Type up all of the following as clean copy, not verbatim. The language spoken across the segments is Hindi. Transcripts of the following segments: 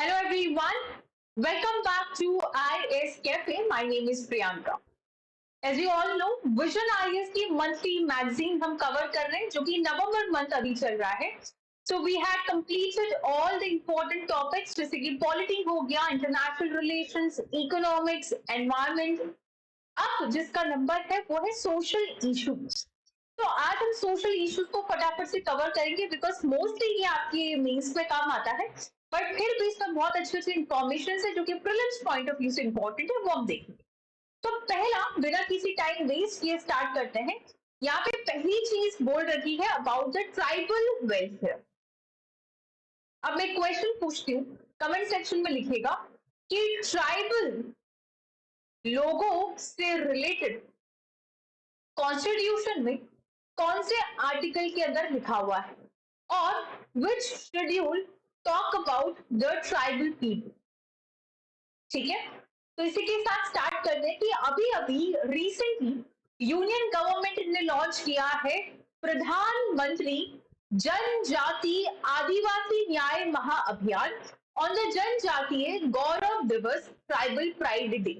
Hello everyone, welcome back to IS Cafe. My name is Priyanka. As you all know, Vision IS की monthly magazine हम cover कर रहे हैं जो कि नवंबर month अभी चल रहा है. So we had completed all the important topics जैसे कि polity हो गया, international relations, economics, environment. अब जिसका नंबर है वो है social issues. तो आज हम सोशल इश्यूज को फटाफट से कवर करेंगे बिकॉज मोस्टली ये आपके मेंस में काम आता है, बट फिर भी इसमें बहुत अच्छी अच्छी इंफॉर्मेशन है जो कि प्रीलिम्स पॉइंट ऑफ व्यू से इंपॉर्टेंट है, वो हम देखेंगे. तो पहला, बिना किसी टाइम वेस्ट किए स्टार्ट करते हैं. यहाँ पे पहली चीज बोल रखी है अबाउट द ट्राइबल वेलफेयर. अब मैं क्वेश्चन पूछती हूँ, कमेंट सेक्शन में लिखेगा कि ट्राइबल लोगों से रिलेटेड कॉन्स्टिट्यूशन में कौन से आर्टिकल के अंदर लिखा हुआ है और which schedule talk about the tribal people. ठीक है, तो इसी के साथ स्टार्ट करते हैं कि अभी अभी रिसेंटली यूनियन गवर्नमेंट ने लॉन्च किया है प्रधानमंत्री जनजाति आदिवासी न्याय महाअभियान ऑन द जनजातीय गौरव दिवस ट्राइबल प्राइड डे.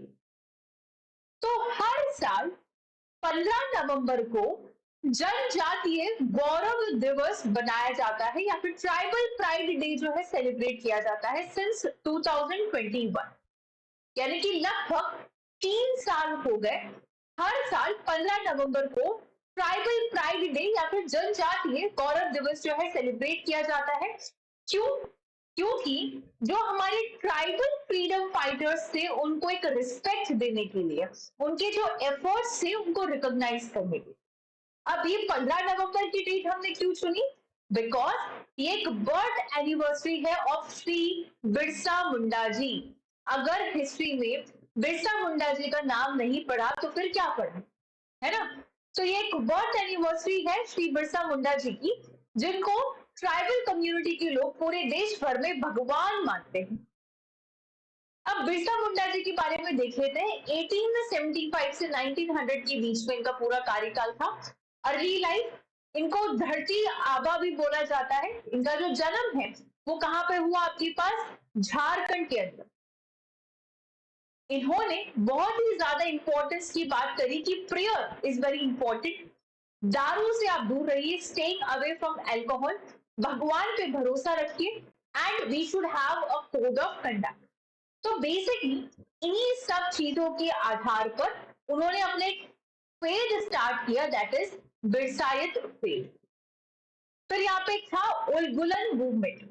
तो हर साल 15 नवंबर को जनजातीय गौरव दिवस बनाया जाता है या फिर ट्राइबल प्राइड डे जो है सेलिब्रेट किया जाता है सिंस 2021. यानी कि लगभग 3 साल हो गए हर साल 15 नवंबर को ट्राइबल प्राइड डे या फिर जनजातीय गौरव दिवस जो है सेलिब्रेट किया जाता है. क्यों? क्योंकि जो हमारे ट्राइबल फ्रीडम फाइटर्स थे उनको एक रिस्पेक्ट देने के लिए, उनके जो एफर्ट्स थे उनको रिकॉग्नाइज करने के लिए. अब ये 15 नवंबर की डेट हमने क्यों चुनी? बिकॉज ये एक बर्थ एनिवर्सरी है ऑफ श्री बिरसा मुंडा जी. अगर हिस्ट्री में बिरसा मुंडा जी का नाम नहीं पढ़ा तो फिर क्या पढ़ा, है ना? तो ये एक बर्थ एनिवर्सरी है श्री बिरसा मुंडा जी की, जिनको ट्राइबल कम्युनिटी के लोग पूरे देश भर में भगवान मानते हैं. अब बिरसा मुंडा जी के बारे में देख लेते हैं. 1875 से 1900 के बीच में इनका पूरा कार्यकाल था. अर्ली लाइफ, इनको धरती आबा भी बोला जाता है. इनका जो जन्म है वो कहां पे हुआ आपके पास? झारखंड के अंदर. इन्होंने बहुत ही ज्यादा इंपॉर्टेंस की बात करी कि प्रेयर इज वेरी इंपॉर्टेंट, दारू से आप दूर रहिए, स्टेइंग अवे फ्रॉम एल्कोहल, भगवान पे भरोसा रखिए, and we should have a code of conduct. तो बेसिकली इन्हीं सब चीजों के आधार पर उन्होंने अपने फेज स्टार्ट किया, दैट इज बिरसायत फेज. फिर यहाँ पे था Ulgulan movement.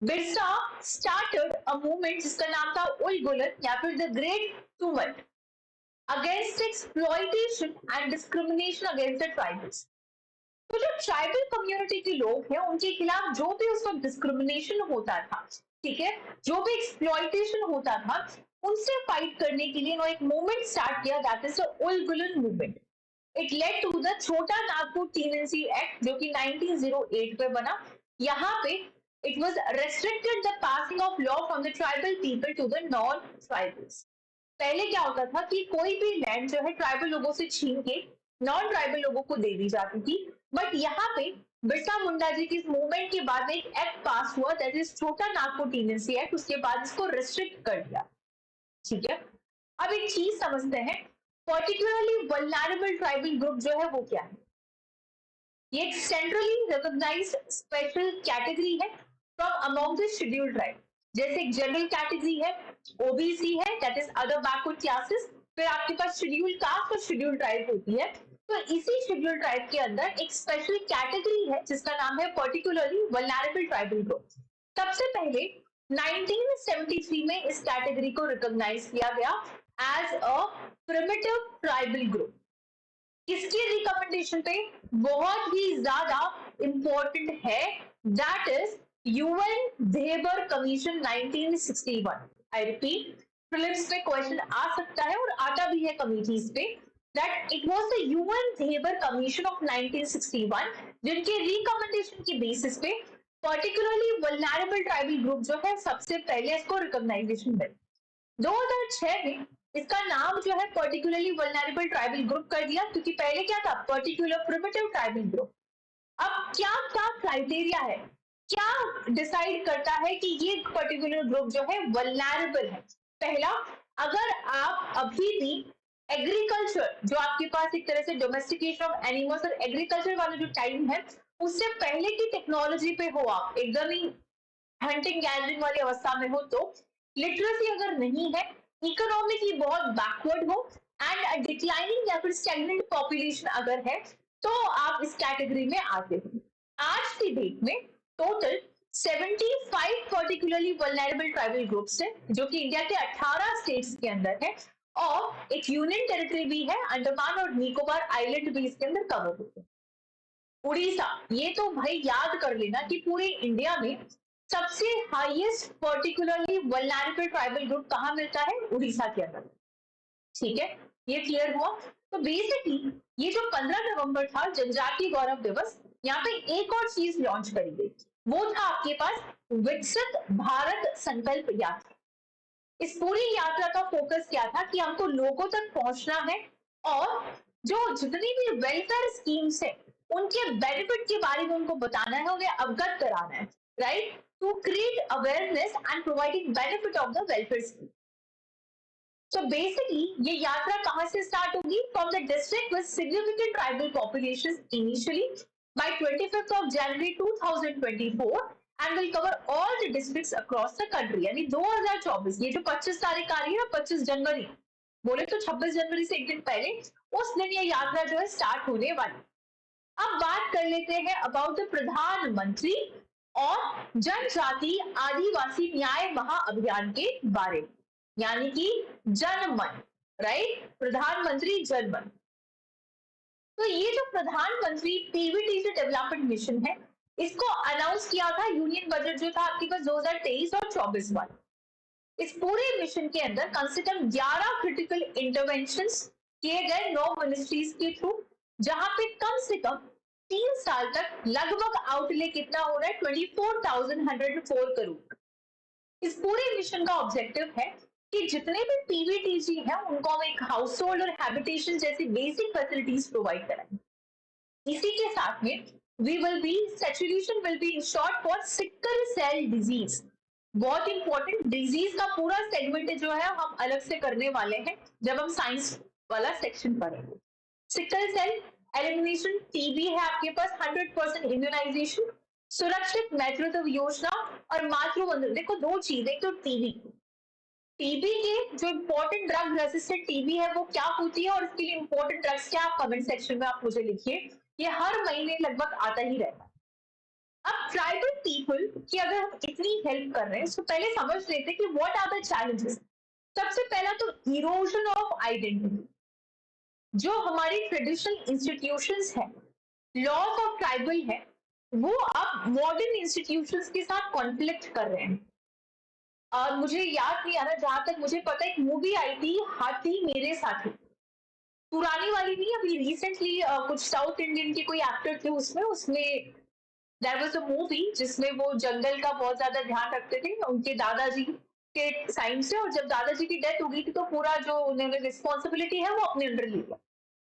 Birsa started a movement जिसका नाम था उलगुलन या फिर the great tumult against exploitation and discrimination against the tribals. तो जो ट्राइबल कम्युनिटी के लोग हैं उनके खिलाफ जो भी उस वक्त डिस्क्रिमिनेशन होता था, ठीक है, जो भी एक्सप्लॉइटेशन होता था, उनसे फाइट करने के लिए इन्होंने एक मूवमेंट स्टार्ट किया, that is the Ulgulan movement. It led to the Chota Nagpur tenancy act जो कि 1908 में बना. यहाँ पे it was restricted the passing of law from the tribal people to the non tribals. पहले क्या होता था कि कोई भी लैंड जो है ट्राइबल लोगों से छीन के नॉन ट्राइबल लोगों को दे दी जाती थी, बट यहाँ पे बिरसा मुंडा जी की इस मूवमेंट के बाद एक एक्ट पास हुआ, दैट इज छोटा नागपुर टीनेंसी एक्ट. उसके बाद इसको रिस्ट्रिक्ट कर दिया. ठीक है, अब एक चीज समझते हैं, पर्टिकुलरली वल्नरेबल ट्राइबल ग्रुप जो है वो क्या है? ये एक सेंट्रली रिकॉग्नाइज्ड स्पेशल कैटेगरी है from among the scheduled tribe. जैसे एक जनरल कैटेगरी है, ओबीसी है, that is other backward classes. फिर आपके पास शेड्यूल कास्ट और शेड्यूल ट्राइब होती है. तो इसी शेड्यूल ट्राइब के अंदर एक स्पेशल कैटेगरी है जिसका नाम है पर्टिकुलरली वल्नरेबल ट्राइबल ग्रुप. सबसे पहले 1973 में इस कैटेगरी को रिकॉग्नाइज किया गया as a primitive tribal group. किसकी रिकमेंडेशन पे? बहुत ही ज्यादा इंपॉर्टेंट है, that is UN Dhebar commission 1961. I repeat, prelims पे क्वेश्चन आ सकता है और आता भी है कमिटीज पे, that it was the UN Dhebar commission of 1961 जिनके रिकमेंडेशन के बेसिस पे पर्टिकुलरली वल्नरेबल ट्राइबल ग्रुप जो है सबसे पहले इसको रिकॉग्नाइजेशन मिली. 2006 में इसका नाम जो है पर्टिकुलरली वल्नरेबल ट्राइबल ग्रुप कर दिया, क्योंकि पहले क्या था? Particular primitive tribal group. अब क्या क्या क्राइटेरिया है क्या डिसाइड करता है कि ये पर्टिकुलर ग्रुप जो है वल्नरेबल है? पहला, अगर आप अभी भी एग्रीकल्चर, जो आपके पास एक तरह से डोमेस्टिकेशन ऑफ एनिमल्स और एग्रीकल्चर वाला जो टाइम है, उससे पहले की टेक्नोलॉजी पे हो, आप एकदम ही हंटिंग गैदरिंग वाली अवस्था में हो, तो लिटरेसी अगर नहीं है, इकोनॉमिकली बहुत बैकवर्ड हो, एंड डिक्लाइनिंग या फिर स्टैग्नेंट पॉपुलेशन अगर है, तो आप इस कैटेगरी में आते हो। आज की डेट में total 75 particularly vulnerable tribal groups है, जो कि इंडिया के 18 स्टेट्स के अंदर है, और एक यूनियन टेरिटरी भी है, अंडमान और निकोबार आइलैंड भी इसके अंदर कवर होते हैं। उड़ीसा, ये तो भाई याद कर लेना कि पूरे इंडिया में सबसे highest particularly vulnerable tribal group कहां मिलता है? उड़ीसा के अंदर। ठीक है, ये क्लियर हुआ। तो बेसिकली ये जो 15 नवंबर था, जनजातीय गौरव दिवस, यहाँ पे एक और चीज लॉन्च करी गई, वो था आपके पास विकसित भारत संकल्प यात्रा। इस पूरी यात्रा का फोकस क्या था कि हमको लोगों तक पहुंचना है, और जो जितनी भी वेलफेयर स्कीम्स है उनके बेनिफिट के बारे में उनको बताना है, उन्हें अवगत कराना है, right, to create awareness and providing benefit of the welfare scheme. So basically, ये यात्रा कहां से स्टार्ट होगी? From the district with significant tribal populations initially by 25th of January 2024 and will cover all the districts across the country. यानी 2024, ये जो 25 तारीख आ रही है ना, 25 जनवरी, बोले तो 26 जनवरी से एक दिन पहले, उस दिन ये यात्रा जो है स्टार्ट होने वाली। अब बात कर लेते हैं अबाउट द प्रधानमंत्री और जनजाति आदिवासी न्याय महाअभियान के बारे में, यानी कि जनमन, राइट, प्रधानमंत्री जनमन। तो ये जो प्रधानमंत्री पीवीटी डेवलपमेंट मिशन है, इसको अनाउंस किया था यूनियन बजट जो था आपके पास 2023 और 24 वाला। इस पूरे मिशन के अंदर कम से कम 11 क्रिटिकल इंटरवेंशंस किए गए 9 मिनिस्ट्रीज के थ्रू, जहां पे कम से कम 3 साल तक लगभग आउटले कितना हो रहा है? 24,104 करोड़। इस पूरे मिशन का ऑब्जेक्टिव है कि जितने भी पीवीटीजी हैं उनको हम एक हाउस होल्ड और हैबिटेशन जैसी बेसिक फैसिलिटीज प्रोवाइड कराएंगे। इसी के साथ में we will be saturation will be insured for sickle cell disease. बहुत इंपॉर्टेंट डिजीज का पूरा सेगमेंट जो है हम अलग से करने वाले हैं जब हम साइंस वाला सेक्शन पढ़ेंगे। सिकल सेल एलिमिनेशन, टीबी है आपके पास 100% इम्यूनाइजेशन, सुरक्षित मातृत्व योजना और मातृवंदन। देखो दो चीज, एक तो टीबी, टीबी के जो इंपॉर्टेंट ड्रग रेसिस्टेंट टीबी है वो क्या होती है और इसके लिए इंपॉर्टेंट ड्रग्स क्या, आप कमेंट सेक्शन में आप मुझे लिखिए, ये हर महीने लगभग आता ही रहता है। अब ट्राइबल पीपल की अगर हम इतनी हेल्प कर रहे हैं तो पहले समझ लेते हैं कि व्हाट आर द चैलेंजेस। सबसे पहला तो इरोजन ऑफ आइडेंटिटी, जो हमारी ट्रेडिशनल इंस्टीट्यूशंस है, लॉज ऑफ ट्राइबल है, वो अब मॉडर्न इंस्टीट्यूशंस के साथ कॉन्फ्लिक्ट कर रहे हैं। मुझे याद नहीं आ रहा, जहां तक मुझे पता है एक मूवी आई थी हाथी मेरे साथी, पुरानी वाली नहीं, अभी रिसेंटली कुछ साउथ इंडियन के कोई एक्टर थे उसमें, देयर वाज अ मूवी जिसमें वो जंगल का बहुत ज्यादा ध्यान रखते थे उनके दादाजी के साइन से, और जब दादाजी की डेथ हो गई थी तो पूरा जो उन्होंने रिस्पॉन्सिबिलिटी है वो अपने अंडर लिया।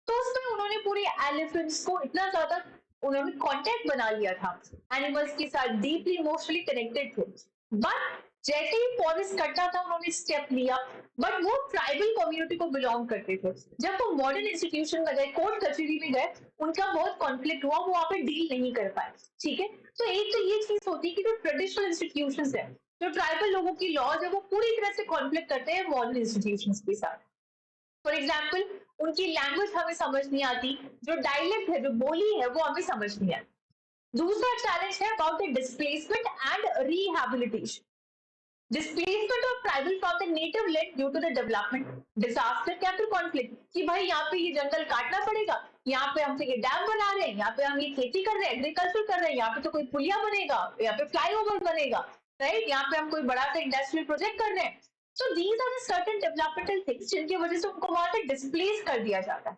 तो उसमें उन्होंने पूरे एलिफेंट्स को इतना ज्यादा उन्होंने कांटेक्ट बना लिया था, एनिमल्स के साथ डीपली इमोशनली कनेक्टेड थे। बट जैसे ही फॉरेस्ट कटना था उन्होंने स्टेप लिया, बट वो ट्राइबल कम्युनिटी को बिलोंग करते थे। जब वो मॉडर्न इंस्टीट्यूशन में गए, कोर्ट कचहरी में गए, उनका बहुत कॉन्फ्लिक्ट हुआ, वो वहां पे डील नहीं कर पाए। ठीक है, तो एक तो ये चीज होती है कि जो ट्रेडिशनल इंस्टीट्यूशंस है, जो ट्राइबल लोगों की लॉज है, वो पूरी तरह से कॉन्फ्लिक्ट करते हैं मॉडर्न इंस्टीट्यूशंस के साथ। फॉर एग्जाम्पल, उनकी लैंग्वेज हमें समझ नहीं आती, जो डायलेक्ट है, जो बोली है, वो हमें समझ नहीं आती। दूसरा चैलेंज है about the displacement and rehabilitation. Displacement of tribal from the native land due to the development, disaster क्या फिर कॉन्फ्लिक्ट, कि भाई यहाँ पे ये जंगल काटना पड़ेगा, यहाँ पे हमसे ये डैम बना रहे हैं, यहाँ पे हम ये खेती कर रहे हैं, एग्रीकल्चर कर रहे हैं, यहाँ पे तो कोई पुलिया बनेगा, यहाँ पे फ्लाईओवर बनेगा, राइट, यहाँ पे हम कोई बड़ा सा इंडस्ट्रियल प्रोजेक्ट कर रहे हैं। So these are certain developmental things जिनकी वजह से उनको वहां से डिस्प्लेस कर दिया जाता है।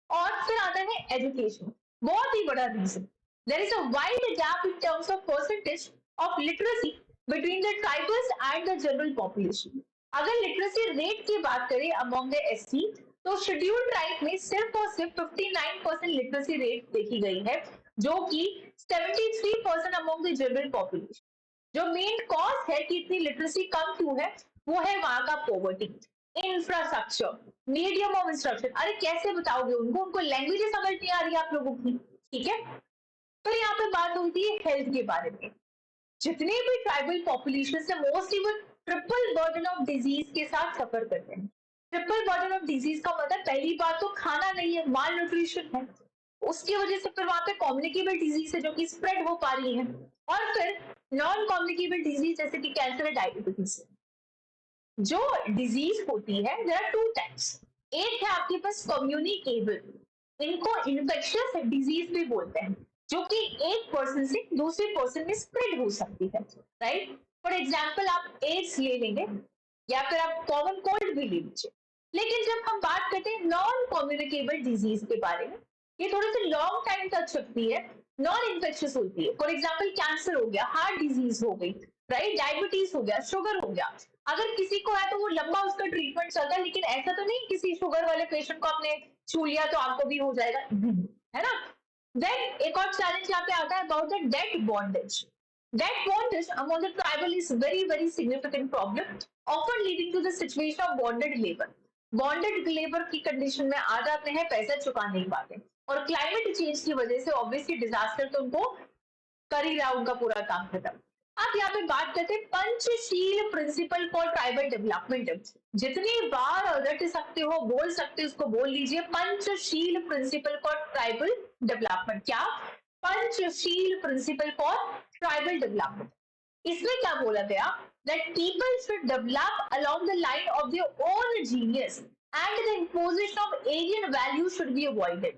और फिर आता है एजुकेशन, बहुत ही बड़ा reason. There is a wide gap in terms of percentage of literacy between the tribals and the general population. अगर लिटरेसी रेट की बात करें अमंग द एससी, तो शेड्यूल्ड ट्राइब में सिर्फ और सिर्फ 59% लिटरेसी रेट देखी गई है, जो कि 73% अमॉन्ग द जनरल पॉपुलेशन। जो मेन कॉज है कि इतनी लिटरेसी कम क्यों है, वो है वहां का poverty. Infrastructure, medium of instruction, अरे कैसे बताओगे उनको, उनको लैंग्वेज समझ नहीं आ रही है आप लोगों की, ठीक है। तो यहाँ पे बात होती है हेल्थ के बारे में। जितने भी ट्राइबल पॉपुलेशन है मोस्टली वो ट्रिपल बर्डन ऑफ डिजीज के साथ सफर करते हैं। ट्रिपल बर्डन ऑफ डिजीज का मतलब पहली बात तो खाना नहीं है, माल न्यूट्रिशन है, उसकी वजह से फिर वहां पे कम्युनिकेबल डिजीज है जो कि स्प्रेड हो पा रही है, और फिर नॉन कम्युनिकेबल डिजीज जैसे कि कैंसर और डायबिटीज। जो डिजीज होती है देयर आर टू टाइप्स। एक है आपके पास कम्युनिकेबल, इनको इन्फेक्शियस डिजीज भी बोलते हैं, जो कि एक पर्सन से दूसरे पर्सन में स्प्रेड हो सकती है, राइट। फॉर एग्जाम्पल आप एड्स ले लेंगे या फिर आप कॉमन कोल्ड भी ले लीजिए। लेकिन जब हम बात करते हैं नॉन कम्युनिकेबल डिजीज के बारे में, ये थोड़ी सी लॉन्ग टाइम तक चलती है, नॉन इन्फेक्शियस होती है। फॉर एग्जाम्पल कैंसर हो गया, हार्ट डिजीज हो गई, राइट, डायबिटीज हो गया, शुगर हो गया। अगर किसी को है तो वो लंबा उसका ट्रीटमेंट चलता है, लेकिन ऐसा तो नहीं किसी शुगर वाले पेशेंट को आपने छू लिया तो आपको भी हो जाएगा, है ना। देन एक और चैलेंज यहाँ पे आता है about the debt bondage. Debt bondage among the tribal is very, very significant problem, often leading to the situation of bonded labor. Bonded labor की कंडीशन में आ जाते हैं, पैसा चुका नहीं पाते, और क्लाइमेट चेंज की वजह से ऑब्वियसली डिजास्टर तो उनको कर ही रहा, उनका पूरा काम खत्म। अब यहाँ पे बात करते हैं Panchsheel principle for tribal development. जितनी बार रट सकते हो बोल सकते हो उसको बोल लीजिए, Panchsheel principle for tribal development. क्या? Panchsheel principle for tribal development. इसमें क्या बोला गया, that people should develop along the line of their own genius and the imposition of alien values should be avoided.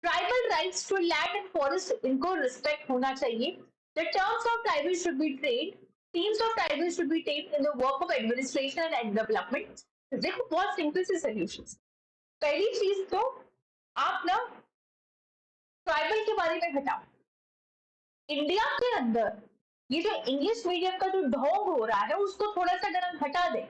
Tribal rights to land and forest इनको respect होना चाहिए। The terms of tribal should be trained. Teams of tribal should be trained in the work of administration and development. देखो बहुत सिंपल से solutions। पहली चीज तो आप ना ट्राइबल के बारे में हटाओ। इंडिया के अंदर ये जो इंग्लिश मीडियम का जो ढोंग हो रहा है उसको थोड़ा सा अगर हम हटा दें,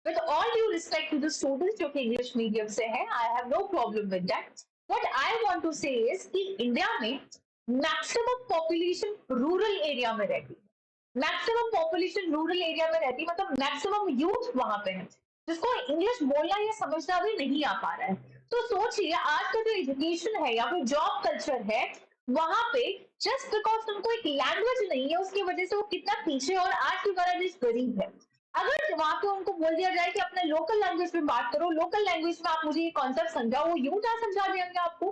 with all due respect to the students जो कि इंग्लिश मीडियम से हैं, I have no problem with that. What I want to say is कि इंडिया में मैक्सिमम पॉपुलेशन रूरल एरिया में रहती है। मैक्सिमम पॉपुलेशन रूरल एरिया में रहती है, मतलब मैक्सिमम यूथ वहां पे है जिसको इंग्लिश बोलना या समझना भी नहीं आ पा रहा है। तो सोचिए आज का जो एजुकेशन है या फिर जॉब कल्चर है वहां पे, जस्ट बिकॉज तुमको एक लैंग्वेज नहीं है उसकी वजह से वो कितना पीछे और आज की बड़ा देश गरीब है। अगर वहां पे उनको बोल दिया जाए कि अपने लोकल लैंग्वेज में बात करो, लोकल लैंग्वेज में आप मुझे ये कॉन्सेप्ट समझाओ, वो यूं क्या समझा देंगे आपको।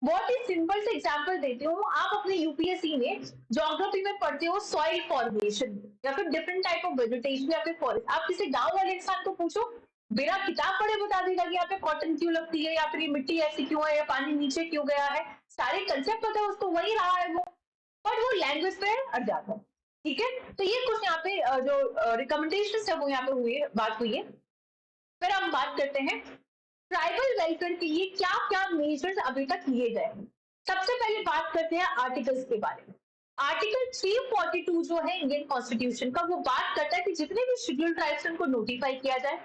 बहुत ही सिंपल से एग्जांपल देती हूँ, आप अपने यूपीएससी में ज्योग्राफी में पढ़ते हो सॉइल फॉर्मेशन या फिर डिफरेंट टाइप ऑफ वेजिटेशन या फिर फॉरेस्ट। आप किसी गांव वाले इंसान को पूछो, बिना किताब पढ़े बता देगा कि यहाँ पे कॉटन क्यों लगती है या फिर ये मिट्टी ऐसी क्यों है या पानी नीचे क्यों गया है, सारे कंसेप्ट पता है उसको, वही रहा है वो, बट वो लैंग्वेज पे अड़ जाता है। ठीक है, तो ये कुछ यहाँ पे जो रिकमेंडेशन है वो यहाँ पे हुई बात हुई है। फिर हम बात करते हैं ट्राइबल वेलफेयर के लिए क्या क्या मेजर्स अभी तक लिए गए। सबसे पहले बात करते हैं आर्टिकल्स के बारे में। आर्टिकल 342 जो है इंडियन कॉन्स्टिट्यूशन का, वो बात करता है कि जितने भी शेड्यूल ट्राइब्स उनको नोटिफाई किया जाए।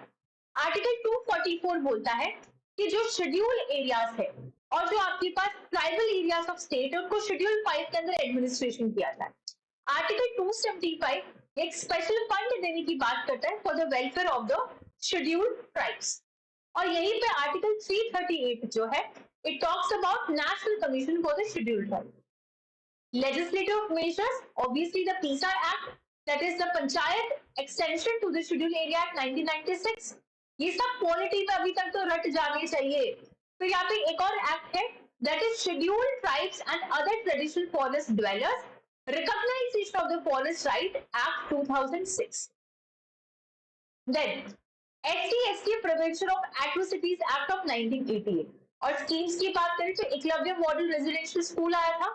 आर्टिकल 244 बोलता है कि जो शेड्यूल एरियाज है और जो आपके पास ट्राइबल एरियाज ऑफ स्टेट है उनको शेड्यूल 5 के अंदर एडमिनिस्ट्रेशन किया जाए। आर्टिकल 275 एक स्पेशल फंड देने की बात करता है for the welfare of the schedule tribes. और यहीं पे आर्टिकल 338 जो है it talks about national commission for the schedule tribe. Legislative measures obviously the PESA act, that is the panchayat extension to the schedule area act 1996। ये सब पॉलिटी में अभी तक तो रट जाने चाहिए। तो यहाँ पे एक और एक्ट है that is schedule tribes and other traditional forest dwellers recognization of the forest right act 2006। Then SC/ST prevention of atrocities act of 1988। और स्कीम्स की बात करें तो एकलव्य मॉडल रेजिडेंशियल स्कूल आया था,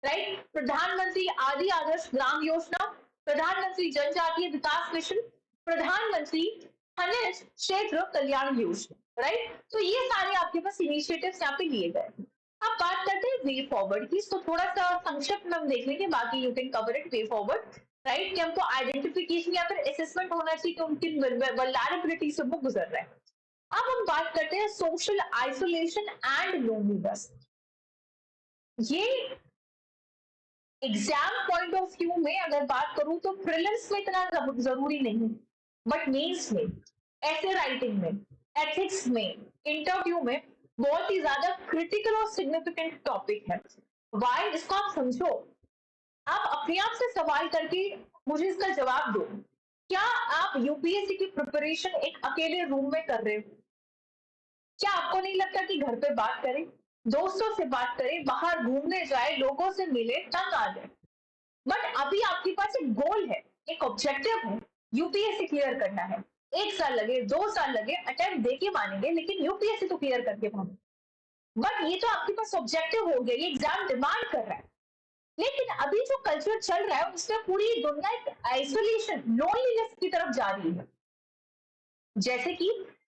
राइट, प्रधानमंत्री आदि आदर्श ग्राम योजना, प्रधानमंत्री जनजातीय विकास मिशन, प्रधानमंत्री खनिज क्षेत्र कल्याण योजना, राइट। तो ये सारे आपके पास इनिशिएटिव्स यहाँ पे लिए गए। अब बात करते हैं वे फॉरवर्ड की, तो थोड़ा सा संक्षिप्त में हम देख लेंगे, बाकी you can cover it way forward, right, कि हमको आइडेंटिफिकेशन या फिर असेसमेंट होना चाहिए कि उनकी वल्नरेबिलिटी से वो गुजर रहे हैं। अब हम बात करते हैं सोशल आइसोलेशन एंड लोनलीनेस। ये एग्जाम पॉइंट ऑफ व्यू में अगर बात करूं तो प्रीलिम्स में इतना जरूरी नहीं, बट मेंस में, ऐसे राइटिंग में, एथिक्स में, इंटरव्यू में बहुत ही ज्यादा क्रिटिकल और सिग्निफिकेंट टॉपिक है। वाई, इसको आप समझो, आप अपने आप से सवाल करके मुझे इसका जवाब दो। क्या आप यूपीएससी की प्रिपरेशन एक अकेले रूम में कर रहे हो? क्या आपको नहीं लगता कि घर पे बात करें, दोस्तों से बात करें, बाहर घूमने जाए, लोगों से मिले, तंग आ जाए? बट अभी आपके पास एक गोल है, एक ऑब्जेक्टिव है, यूपीएससी क्लियर करना है। 1 साल लगे, 2 साल लगे, अटेम्प्ट देके मानेंगे, लेकिन यूपीएससी तो क्लियर करके मानेंगे। बट ये तो आपके पास ऑब्जेक्टिव हो गया, ये एग्जाम डिमांड कर रहा है। लेकिन अभी जो कल्चर चल रहा है उसमें पूरी दुनिया एक आइसोलेशन, लोनलीनेस की तरफ जा रही है। जैसे कि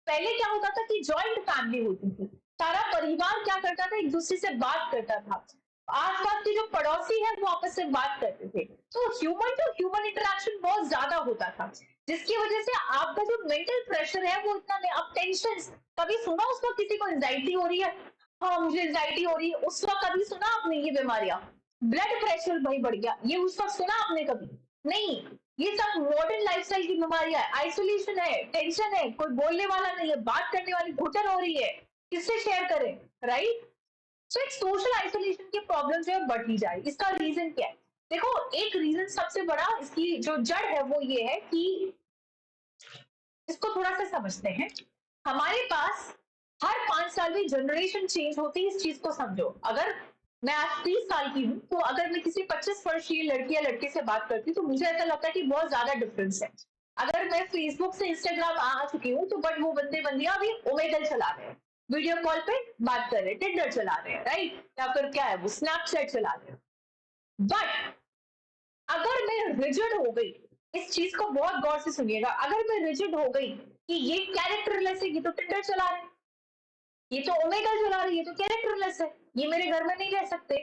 पहले क्या होता था कि जॉइंट फैमिली होती थी, सारा परिवार क्या करता था, एक दूसरे से बात करता था, आसपास के जो पड़ोसी हैं वो आपस में बात करते थे, तो ह्यूमन टू ह्यूमन इंटरेक्शन बहुत ज्यादा होता था, जिसकी वजह से आपका जो मेंटल प्रेशर है वो इतना नहीं। अब टेंशन, कभी सुना उस वक्त किसी को एंजाइटी हो रही है? हाँ मुझे एंजाइटी हो रही है, उस वक्त कभी सुना आपने ये बीमारियां? ब्लड प्रेशर भाई बढ़ गया, ये उस वक्त सुना आपने कभी? नहीं। ये सब मॉडर्न लाइफस्टाइल की बीमारियां है, आइसोलेशन है, टेंशन है, कोई बोलने वाला नहीं है, बात करने वाली घुटन हो रही है, किससे शेयर करें, राइट? सो एक सोशल आइसोलेशन की प्रॉब्लम जो है बढ़ ही जाए। इसका रीजन क्या है? देखो, एक रीजन सबसे बड़ा, इसकी जो जड़ है वो ये है कि, इसको थोड़ा सा समझते हैं, हमारे पास हर 5 साल में जनरेशन चेंज होती है, इस चीज को समझो। अगर मैं आज 30 साल की हूँ, तो अगर मैं किसी 25 वर्षीय लड़की या लड़के से बात करती हूँ तो मुझे ऐसा लगता है कि बहुत ज्यादा डिफरेंस है। अगर मैं फेसबुक से इंस्टाग्राम आ चुकी हूँ तो बट वो बंदे बंदियां अभी ओमेगल चला रहे हैं, वीडियो कॉल पे बात कर रहे हैं, टिंडर चला रहे हैं, राइट? या फिर क्या है वो, स्नैपचैट चला रहे हैं। बट अगर मैं रिजिड हो गई, इस चीज को बहुत गौर से सुनिएगा, अगर मैं रिजिड हो गई कि ये कैरेक्टरलेस है, ये तो टिंडर चला रहे हैं, ये तो ओमेगा चला रही है, तो कैरेक्टरलेस है, ये मेरे घर में नहीं रह सकते,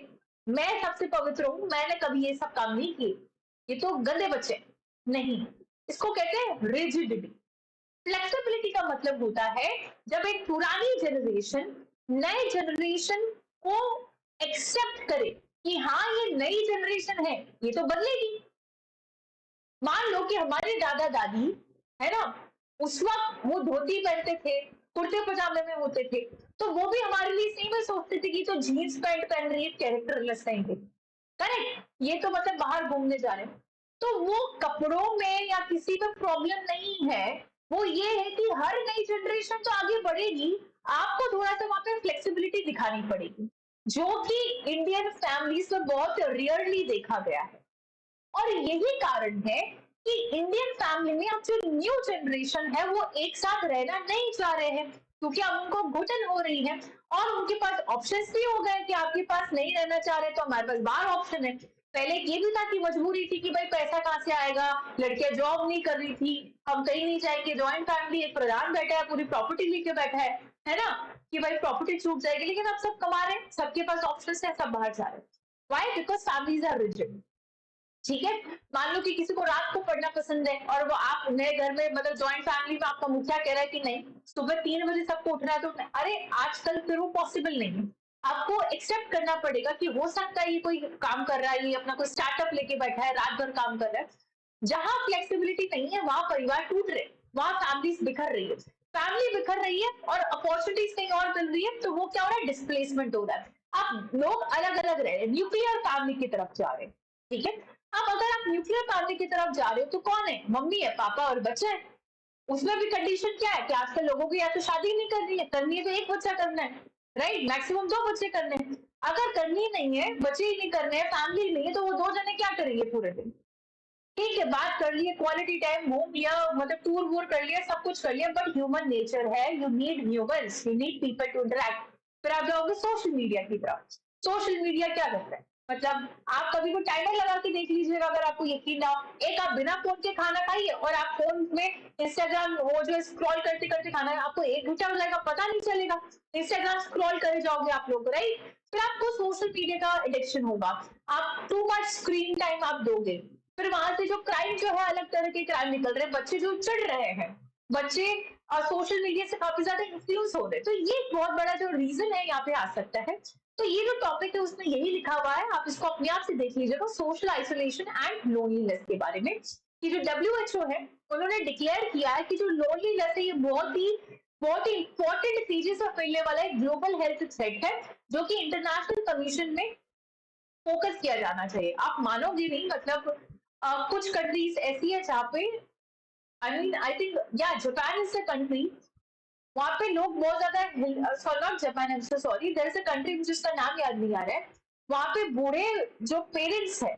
मैं सबसे पवित्र हूं, मैंने कभी ये सब काम नहीं किए, ये तो गंदे बच्चे नहीं। इसको कहते हैं रिजिडिटी। फ्लेक्सिबिलिटी का मतलब होता है जब एक पुरानी जनरेशन नए जनरेशन को एक्सेप्ट करे कि हाँ ये नई जनरेशन है, ये तो बदलेगी। मान लो कि हमारे दादा दादी है ना, उस वक्त वो धोती पहनते थे, कुर्ते पजामे में होते थे, तो वो भी हमारे लिए सेम ही सोचते थे कि तो जीन्स पैंट पहन रही है, कैरेक्टरलेस कहेंगे, करेक्ट? ये तो मतलब बाहर घूमने जा रहे हैं। तो वो कपड़ों में या किसी में प्रॉब्लम नहीं है, वो ये है कि हर नई जनरेशन तो आगे बढ़ेगी, आपको थोड़ा सा वहां पे फ्लेक्सिबिलिटी दिखानी पड़ेगी, जो कि इंडियन फैमिलीज में बहुत रेयरली देखा गया है। और यही कारण है कि इंडियन फैमिली में अब जो न्यू जनरेशन है वो एक साथ रहना नहीं चाह रहे हैं, क्योंकि अब उनको घुटन हो रही है, और उनके पास ऑप्शंस भी हो गए कि आपके पास नहीं रहना चाह रहे तो हमारे पास बाहर ऑप्शन है। पहले ये भी था कि मजबूरी थी कि भाई पैसा कहाँ से आएगा, लड़कियां जॉब नहीं कर रही थी, हम कहीं नहीं जाएंगे, जॉइंट फैमिली, एक प्रधान बैठा है पूरी प्रॉपर्टी लेके बैठा है ना, कि भाई प्रॉपर्टी छूट जाएगी, लेकिन अब सब कमा रहे हैं, सबके पास ऑप्शन है, सब बाहर जा रहे हैं। Why? Because families are rigid. ठीक है, मान लो कि किसी को रात को पढ़ना पसंद है और वो आप नए घर में, मतलब जॉइंट फैमिली में आपका मुखिया कह रहा है कि नहीं सुबह 3 बजे सबको उठना है, तो अरे आजकल फिर वो पॉसिबल नहीं है। आपको एक्सेप्ट करना पड़ेगा कि हो सकता है ये कोई काम कर रहा है, ये अपना कोई स्टार्टअप लेके बैठा है, रात भर काम कर रहा है। जहां फ्लेक्सिबिलिटी नहीं है वहां परिवार टूट रहे, वहां फैमिलीज बिखर रही है, फैमिली बिखर रही है और अपॉर्चुनिटीज कहीं और मिल रही है, तो वो क्या हो रहा है, डिस्प्लेसमेंट हो रहा है, अब लोग अलग अलग रह रहे हैं, न्यूक्लियर फैमिली की तरफ जा रहे हैं। ठीक है, अब अगर आप न्यूक्लियर फैमिली की तरफ जा रहे हो तो कौन है, मम्मी है, पापा और बच्चे है। उसमें भी कंडीशन क्या है कि आजकल लोगों की या तो शादी नहीं करनी है तो एक बच्चा करना है, राइट? मैक्सिमम 2 बच्चे करने हैं। अगर करनी नहीं है, बच्चे ही नहीं करने हैं, फैमिली नहीं है, तो वो 2 जने क्या करेंगे पूरे दिन? ठीक है, बात कर लिए, क्वालिटी टाइम, घूम लिया, मतलब टूर वूर कर लिया, सब कुछ कर लिया, बट ह्यूमन नेचर है, you need humans, you need people to interact. फिर आप जाओगे सोशल मीडिया की तरफ। सोशल मीडिया क्या करता है, मतलब आप कभी को टाइमर लगा के देख लीजिएगा, अगर आपको यकीन ना हो, एक आप बिना फोन के खाना खाइए और आप फोन में इंस्टाग्राम वो जो स्क्रॉल करते करते खाना है, आपको 1 घंटा हो जाएगा, पता नहीं चलेगा, इंस्टाग्राम स्क्रॉल करे जाओगे आप लोग, राइट? फिर आपको सोशल मीडिया का एडिक्शन होगा, आप टू मच स्क्रीन टाइम आप दोगे, फिर वहां से जो क्राइम जो है, अलग तरह के क्राइम निकल रहे हैं, बच्चे जो चिढ़ रहे हैं, बच्चे सोशल मीडिया से काफी ज्यादा इन्फ्लुएंस हो रहे हैं, तो ये एक बहुत बड़ा जो रीजन है यहाँ पे आ सकता है। तो ये जो टॉपिक है उसमें यही लिखा हुआ है, आप इसको अपने आप से देख लीजिएगा, सोशल आइसोलेशन एंड लोनलीनेस के बारे में, कि जो WHO है उन्होंने डिक्लेयर किया है कि जो लोनलीनेस है ये बहुत ही इंपॉर्टेंट तेजी से फैलने वाला एक ग्लोबल हेल्थ थ्रेट है, जो कि इंटरनेशनल कमीशन में फोकस किया जाना चाहिए। आप मानोगे नहीं, मतलब कुछ कंट्रीज ऐसी है जहाँ पे, आई थिंक या जापान इज द कंट्री, वहां पे लोग बहुत ज्यादा, not Japan, I am so sorry, there is a country जिसका नाम याद नहीं आ रहा है, वहां पे बूढ़े जो पेरेंट्स है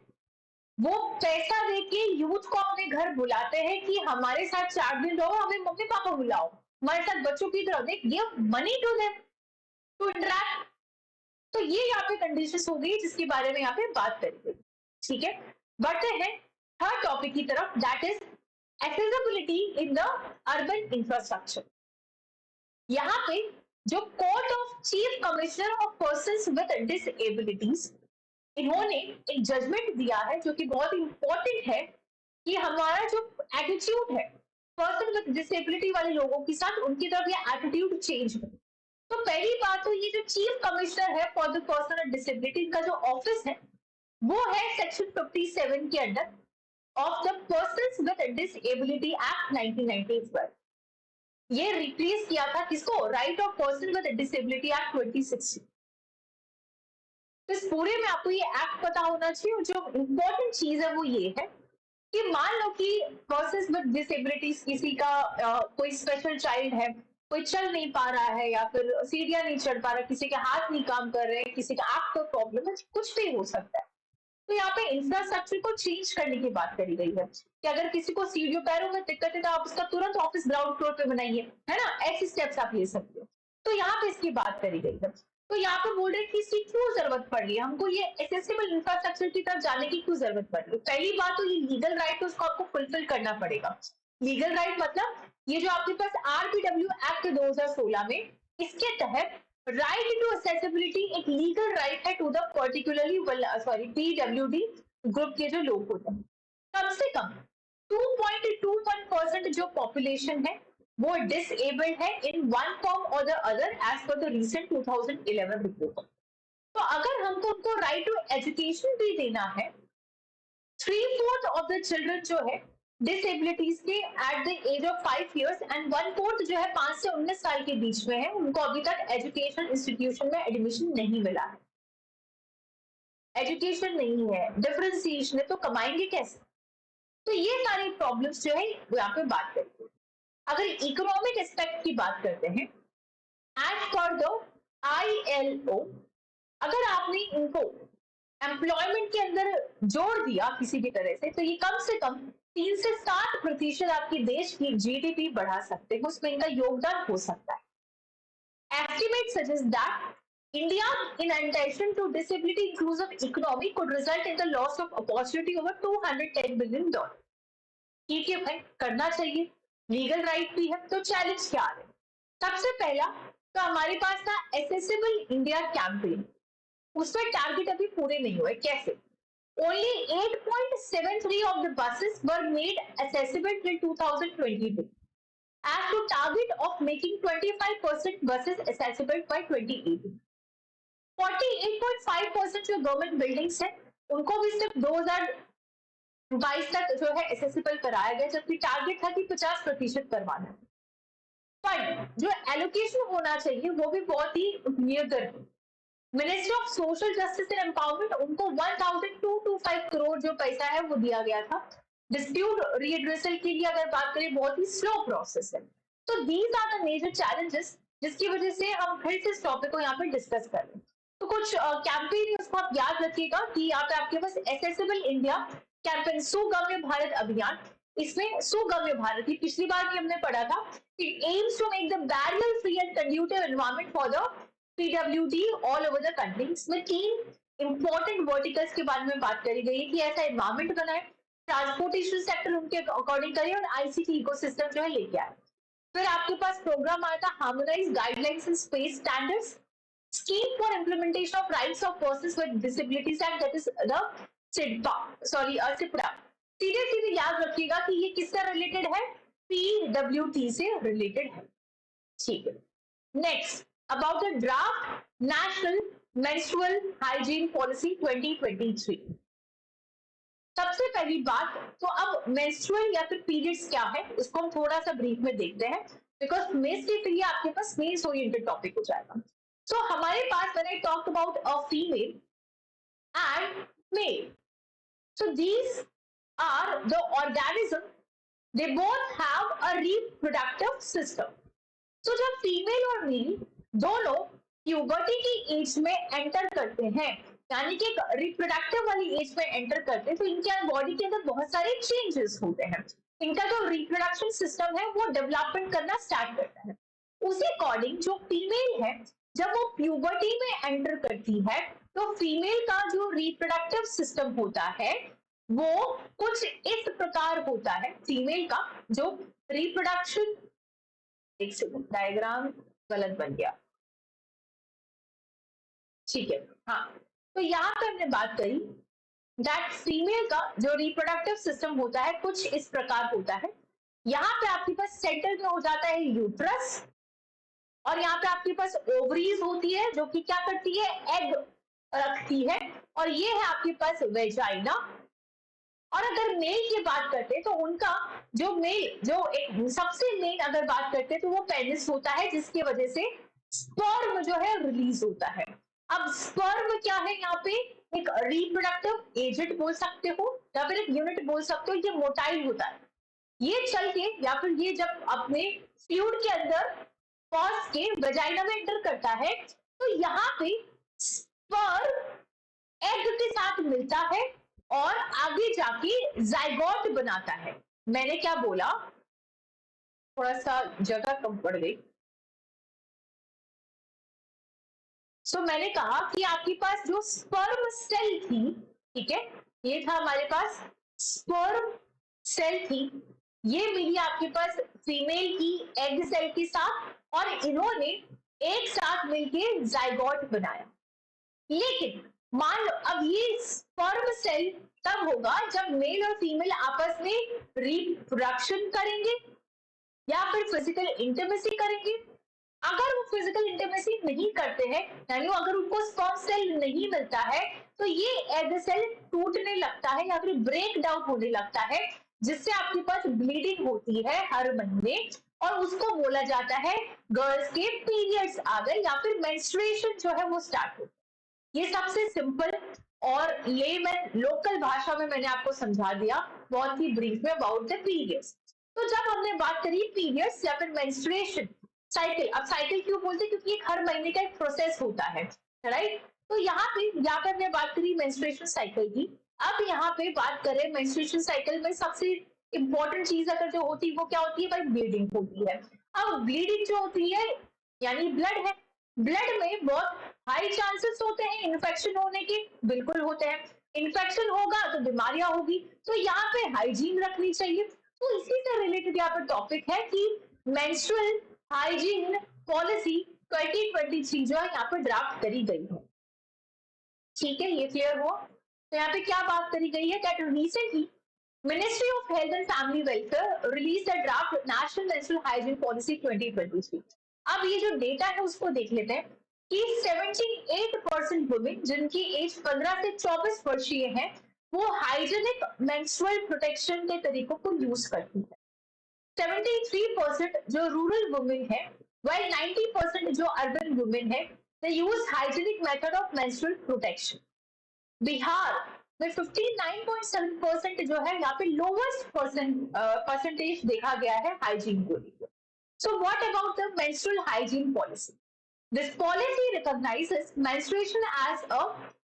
वो पैसा देके यूथ को अपने घर बुलाते हैं कि हमारे साथ 4 दिन रहो, हमें मम्मी पापा बुलाओ, हमारे साथ बच्चों की तरह, they give money to them to interact. तो ये यहाँ पे कंडीशन हो गई जिसके बारे में यहाँ पे बात करेंगे। ठीक है, बढ़ते हैं थर्ड टॉपिक की तरफ, that is accessibility in the urban infrastructure. यहाँ पे जो court of chief commissioner of persons with disabilities, इन्होंने एक जजमेंट दिया है जो कि बहुत इंपॉर्टेंट है, कि हमारा जो एटीट्यूड है पर्सन विद डिसेबिलिटी वाले लोगों के साथ, उनकी तरफ ये एटीट्यूड चेंज हो। तो पहली बात तो ये जो चीफ कमिश्नर है for the person with disability का जो ऑफिस है वो है सेक्शन 57 के under of the persons with disability act 1990। ये रिप्लेस किया था किसको, right of person with disability act 2016। तो इस पूरे में आपको ये एक्ट पता होना चाहिए, और जो इंपॉर्टेंट चीज है वो ये है कि मान लो कि पर्सन्स विद डिसेबिलिटीज, किसी का कोई स्पेशल चाइल्ड है, कोई चल नहीं पा रहा है या फिर सीढ़ियां नहीं चढ़ पा रहा, किसी के हाथ नहीं काम कर रहे हैं, किसी का आंख को प्रॉब्लम है, कुछ भी हो सकता है। तो यहाँ पे इंफ्रास्ट्रक्चर को चेंज करने की बात करी गई है कि अगर किसी को सीढ़ियों पैरों में दिक्कत है तो आप उसका तुरंत ऑफिस ग्राउंड फ्लोर पे बनाइए, है ना, ऐसे स्टेप्स आप ले सकते हो। तो यहाँ पे इसकी बात करी गई है। तो यहाँ पे बोल रहे हैं कि इसकी क्यों जरूरत पड़ रही है, हमको ये एक्सेसिबल इंफ्रास्ट्रक्चर की तरफ जाने की क्यों जरूरत पड़ रही है। पहली बात तो ये लीगल राइट है, उसको आपको फुलफिल करना पड़ेगा। लीगल राइट मतलब ये जो आपके पास RPW एक्ट 2016 में, इसके तहत राइट टू एक्सेसिबिलिटी एक लीगल राइट है to the particularly PWD group के जो लोग होते हैं। कम से कम 2.21% जो पॉपुलेशन है वो डिसेबल्ड है इन वन फॉर्म और the other as per the recent 2011 report. तो अगर हमको उनको राइट टू एजुकेशन भी देना है, 3/4 ऑफ द चिल्ड्रन जो है डिसेबिलिटीज के at the age of 5 years and 1/4 जो है 5 से 19 साल के बीच में है, उनको अभी तक एजुकेशन इंस्टीट्यूशन में एडमिशन नहीं मिला है। एजुकेशन नहीं है, डिफरेंशिएशन है, तो कमाएंगे कैसे। तो ये सारी प्रॉब्लम्स जो है यहाँ पे बात करते हैं। अगर इकोनॉमिक एस्पेक्ट की बात करते हैं, एज पर द ILO, अगर आपने इनको एम्प्लॉयमेंट के अंदर जोड़ दिया किसी भी तरह से, तो ये कम से कम 3 से 7% आपके देश की GDP बढ़ा सकते हैं, उसमें इनका योगदान हो सकता है। Estimates suggest that India, in addition to disability inclusive economy, could result in the loss of opportunity over $210 billion. ठीक है भाई, करना चाहिए, लीगल राइट भी है, तो चैलेंज क्या है। सबसे पहला तो हमारे पास था एक्सेसिबल इंडिया कैंपेन, उसमें टारगेट अभी पूरे नहीं हुए। कैसे, only 8.73 of the buses were made accessible till 2022 as to target of making 25% buses accessible by 2018। 48.5% जो गवर्नमेंट बिल्डिंग्स है उनको भी सिर्फ 2022 तक जो है एक्सेसिबल कराया गया, जबकि टारगेट था कि 50% करवाना। पर जो एलोकेशन होना चाहिए वो भी बहुत ही near. Ministry of social justice and empowerment, उनको 1225 करोड़ जो पैसा है वो दिया गया था। डिस्प्यूट रीएड्रेसल के लिए अगर बात करें बहुत ही स्लो प्रोसेस है। तो these are the major challenges जिसकी वजह से हम फिर से इस टॉपिक को यहाँ पे डिस्कस कर रहे हैं। तो कुछ कैंपेन उसको आप याद रखिएगा कि यहाँ पे आपके पास एक्सेसिबल इंडिया कैंपेन, सुगम्य भारत अभियान, इसमें सुगम्य भारत की पिछली बार भी हमने पढ़ा था, it aims to make the barrier free and conducive environment for the PWD all over the country. इसमें 3 इंपॉर्टेंट वर्टिकल्स के बारे में बात करी गई है कि ऐसा एनवायरनमेंट बनाए, ट्रांसपोर्टेशन सेक्टर उनके अकॉर्डिंग करे और ICT इकोसिस्टम जो है लेके आए। फिर आपके पास प्रोग्राम आया था harmonise guidelines in space standards, scheme for implementation of rights of persons with disabilities act, that is the Shipra. सीधे सीधे याद रखिएगा कि ये किससे रिलेटेड है, PWT से रिलेटेड है। ठीक है, next about the draft national menstrual hygiene policy 2023। सबसे पहली बात, तो अब मेंस्ट्रुअल या फिर पीरियड्स क्या है उसको हम थोड़ा सा ब्रीफ में देखते हैं, बिकॉज मेस के फिर ये आपके पास मेंस ओरिएंटेड टॉपिक हो जाएगा। सो हमारे पास when I talk about a female and male, so these are the organism, they both have a reproductive system. तो जब फीमेल और मेल दोनों प्यूबर्टी की एज में एंटर करते हैं, यानी कि एक रिप्रोडक्टिव वाली एज में एंटर करते हैं, तो इनके बॉडी के अंदर बहुत सारे चेंजेस होते हैं। इनका जो रिप्रोडक्शन सिस्टम है वो डेवलपमेंट करना स्टार्ट करता है। उसी अकॉर्डिंग जो फीमेल है, जब वो प्यूबर्टी में एंटर करती है, तो फीमेल का जो रिप्रोडक्टिव सिस्टम होता है वो कुछ इस प्रकार होता है। फीमेल का जो रिप्रोडक्शन, एक सेकंड, डायग्राम गलत बन गया, ठीक है। हाँ, तो यहाँ पे हमने बात करी दैट फीमेल का जो रिप्रोडक्टिव सिस्टम होता है कुछ इस प्रकार होता है। यहाँ पे आपके पास सेंटर में हो जाता है यूट्रस, और यहाँ पे आपके पास ओवरीज होती है जो कि क्या करती है, एग रखती है, और ये है आपके पास वेजाइना। और अगर मेल की बात करते हैं तो उनका जो मेल, जो एक सबसे मेन अगर बात करते हैं तो वो पेनिस होता है, जिसकी वजह से स्पर्म जो है रिलीज होता है। अब स्पर्म क्या है, यहाँ पे एक रिप्रोडक्टिव एजेंट बोल सकते हो या फिर एक यूनिट बोल सकते हो। ये मोटाइल होता है, ये चल के या फिर ये जब अपने फ्लूइड के अंदर पॉज के वेजाइना में एंटर करता है, तो यहाँ पे स्पर्म एग के साथ मिलता है और आगे जाके जाइगोट बनाता है। मैंने क्या बोला, थोड़ा सा जगह कम पड़ गई। सो मैंने कहा कि आपके पास जो स्पर्म सेल थी, ठीक है, ये था हमारे पास स्पर्म सेल थी, ये मिली आपके पास फीमेल की एग सेल के साथ, और इन्होंने एक साथ मिलके जाइगोट बनाया। लेकिन मान लो अब ये स्पर्म सेल तब होगा जब मेल और फीमेल आपस में रिप्रोडक्शन करेंगे या फिर फिजिकल इंटीमेसी करेंगे। अगर वो फिजिकल इंटीमेसी नहीं करते हैं, यानी अगर उनको स्पर्म सेल नहीं मिलता है, तो ये एग सेल टूटने लगता है या फिर ब्रेक डाउन होने लगता है, जिससे आपके पास ब्लीडिंग होती है हर महीने, और उसको बोला जाता है गर्ल्स के पीरियड्स आ गए या फिर मेंस्ट्रुएशन जो है वो स्टार्ट हो। ये सबसे सिंपल और लेमन लोकल भाषा में मैंने आपको समझा दिया बहुत ही ब्रीफ में अबाउट द पीरियड्स। तो जब हमने बात करी पीरियड्स या फिर मेंस्ट्रुएशन साइकिल, अब साइकिल क्यों बोलते हैं, क्योंकि एक हर महीने का एक प्रोसेस होता है, राइट। तो यहाँ पे हमने बात करी मेंस्ट्रुएशन साइकिल की। अब यहाँ पे बात करें मेंस्ट्रुएशन साइकिल में सबसे इंपॉर्टेंट चीज अगर जो होती है वो क्या होती है भाई, ब्लीडिंग होती है। अब ब्लीडिंग जो होती है यानी ब्लड है, ब्लड में बहुत हाई चांसेस होते हैं इन्फेक्शन होने के, बिल्कुल होते हैं। इन्फेक्शन होगा तो बीमारियां होगी, तो यहाँ पे हाइजीन रखनी चाहिए। तो इसी से रिलेटेड यहाँ पे टॉपिक है कि मेंस्ट्रुअल हाइजीन पॉलिसी 2023 जो है यहाँ पे ड्राफ्ट करी गई है, ठीक है, ये क्लियर हुआ। तो यहाँ पे क्या बात करी गई है, that recently ministry of health and family welfare release the draft national menstrual hygiene policy 2023। अब ये जो डेटा है उसको देख लेते हैं कि 78% वुमेन जिनकी एज 15 से 24 वर्षीय है, वो हाइजीनिक मेंस्ट्रुअल प्रोटेक्शन के तरीकों को यूज करती है। 73% जो रूरल वुमेन है, while 90% जो अर्बन वुमेन है, they use hygienic method of menstrual protection। Bihar में 59.7% जो है यहाँ पे लोवेस्ट परसेंटेज देखा गया है हाइजीन को लेकर। So what about the menstrual hygiene policy? This policy recognizes menstruation as a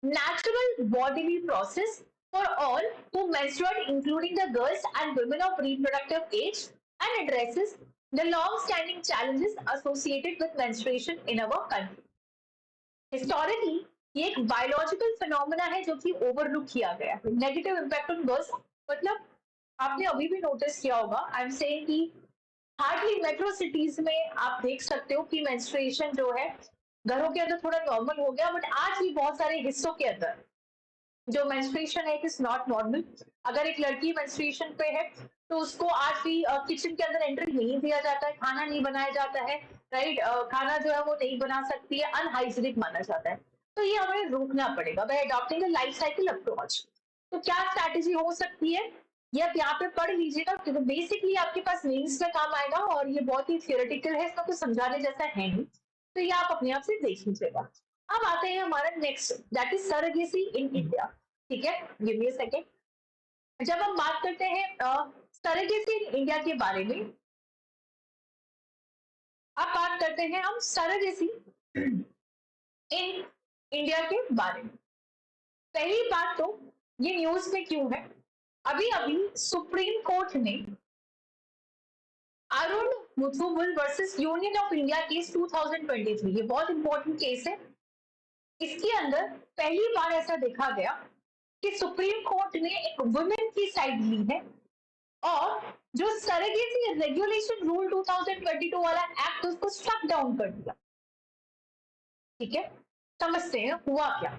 natural bodily process for all who menstruate, including the girls and women of reproductive age, and addresses the long-standing challenges associated with menstruation in our country. Historically, ये एक बायोलॉजिकल फिनोमेना है जो कि ओवरलुक किया गया है। नेगेटिव इम्पैक्ट ऑन गर्ल्स, मतलब आपने अभी भी नोटिस किया होगा, आई एम सेइंग कि हार्डली मेट्रो सिटीज में आप देख सकते हो कि मेंस्ट्रुएशन जो है घरों के अंदर थोड़ा नॉर्मल हो गया, बट आज भी बहुत सारे हिस्सों के अंदर जो मेंस्ट्रुएशन है इट इज नॉट नॉर्मल। अगर एक लड़की मेंस्ट्रुएशन पे है तो उसको आज भी किचन के अंदर एंट्री नहीं दिया जाता है, खाना नहीं बनाया जाता है, राइट। खाना जो है वो नहीं बना सकती है, अनहाइजीनिक माना जाता है। तो ये हमें रोकना पड़ेगा bye adopting a life cycle approach. तो क्या स्ट्रैटेजी हो सकती है, ये आप यहाँ पे पढ़ लीजिएगा, क्योंकि बेसिकली आपके पास मेंस में काम आएगा और ये बहुत ही थियोरेटिकल है, इसका कुछ समझाने जैसा है नहीं, तो ये आप अपने आप से देख लीजिएगा। अब आते हैं हमारा next, that is surrogacy in India. ठीक है, गिव मी अ सेकंड। जब हम बात करते हैं सरोगेसी इन इंडिया के बारे में, अब बात करते हैं हम सरोगेसी इन इंडिया के बारे में। पहली बात तो ये न्यूज में क्यों है, अभी अभी सुप्रीम कोर्ट ने Arun Muthuvel versus union of India case 2023, ये बहुत इंपॉर्टेंट केस है। इसके अंदर पहली बार ऐसा देखा गया कि सुप्रीम कोर्ट ने एक वुमेन की साइड ली है और जो सरोगेसी रेगुलेशन रूल 2022 वाला एक्ट उसको स्ट्रक डाउन कर दिया। ठीक है, समझते हैं हुआ क्या।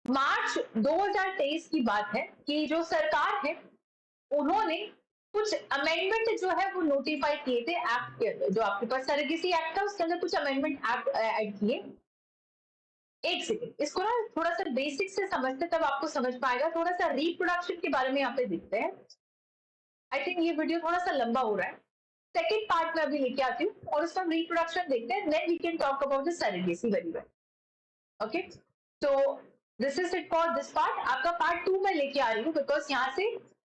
मार्च 2023 की बात है कि जो सरकार है उन्होंने कुछ अमेंडमेंट जो है वो नोटिफाई किए थे एक्ट के अंदर, जो आपके पास सरोगेसी एक्ट था उसके अंदर कुछ अमेंडमेंट एक्ट ऐड किए। एक सेकेंड, इसको ना थोड़ा सा बेसिक से समझते तब आपको समझ पाएगा। थोड़ा सा रिप्रोडक्शन के बारे में यहाँ पे देखते हैं। आई थिंक ये वीडियो थोड़ा सा लंबा हो रहा है, सेकेंड पार्ट में अभी लेके आती हूँ और उसका रिप्रोडक्शन देखते हैं, then we can talk about the surrogacy very well. Okay, तो this is it for this part. आपका पार्ट 2 में लेके आ रही हूँ बिकॉज यहाँ से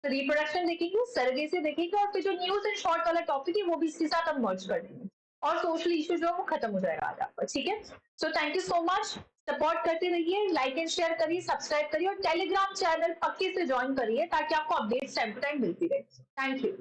रिप्रोडक्शन देखेंगे, सरोगेसी देखेंगे और फिर जो न्यूज एंड शॉर्ट वाला टॉपिक है वो भी इसके साथ हम मर्ज कर देंगे और सोशल इशू जो है वो खत्म हो जाएगा आज आपका। ठीक है, so thank you so much, support करते रहिए, लाइक एंड शेयर करिए, सब्सक्राइब करिए और टेलीग्राम चैनल पक्के से ज्वाइन करिए ताकि आपको अपडेट्स टाइम टू टाइम मिलती रहे। Thank you.